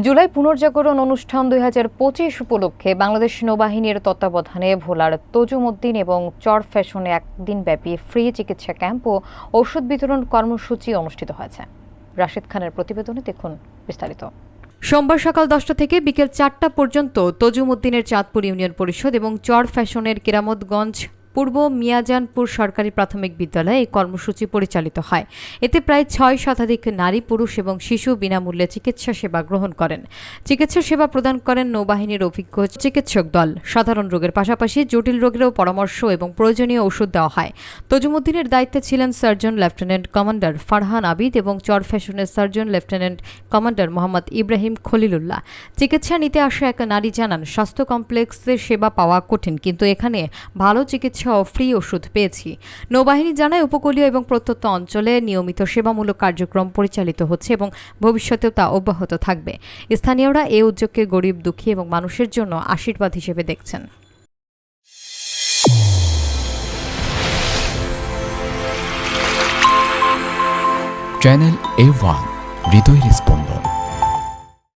জুলাই পুনর্জাগরণ অনুষ্ঠান 2025 উপলক্ষে বাংলাদেশ নৌবাহিনীর তত্ত্বাবধানে ভোলার তজুমউদ্দিন এবং চর ফ্যাশনে একদিনব্যাপী ফ্রি চিকিৎসা ক্যাম্প ও ঔষধ বিতরণ কর্মসূচি অনুষ্ঠিত হয়েছে। রাশিদ খানের প্রতিবেদনে দেখুন বিস্তারিত। সোমবার সকাল 10টা থেকে বিকেল 4টা পর্যন্ত তজুমউদ্দিনের চাঁদপুর ইউনিয়ন পরিষদ এবং চর ফ্যাশনের কেরামতগঞ্জ পূর্ব মিয়াজানপুর সরকারি প্রাথমিক বিদ্যালয়ে এই কর্মসূচি পরিচালিত হয়। এতে প্রায় 6 শতাধিক নারী, পুরুষ এবং শিশু বিনামূল্যে চিকিৎসা সেবা গ্রহণ করেন। চিকিৎসা সেবা প্রদান করেন নৌবাহিনীর অভিজ্ঞ চিকিৎসক দল। সাধারণ রোগের পাশাপাশি জটিল রোগেরও পরামর্শ এবং প্রয়োজনীয় ওষুধ দেওয়া হয়। তজুমউদ্দিনের দায়িত্বে ছিলেন surgeon lieutenant commander Farhan Abid এবং চর ফ্যাশনের surgeon lieutenant commander Mohammad Ibrahim Khalilullah. চিকিৎসা নিতে আসা এক নারী জানান, স্বাস্থ্য কমপ্লেক্সের সেবা পাওয়া কঠিন, কিন্তু এখানে ভালো চিকিৎসা ও ফ্রি ওষুধ পেয়েছি। নৌবাহিনী জানায়, উপকূলীয় এবং প্রত্যন্ত অঞ্চলে নিয়মিত সেবামূলক কার্যক্রম পরিচালিত হচ্ছে এবং ভবিষ্যতেও তা অব্যাহত থাকবে। স্থানীয়রা এই উদ্যোগকে গরিব, দুঃখী এবং মানুষের জন্য আশীর্বাদ হিসেবে দেখছেন। চ্যানেল A1 হৃদয়ের স্পন্দন।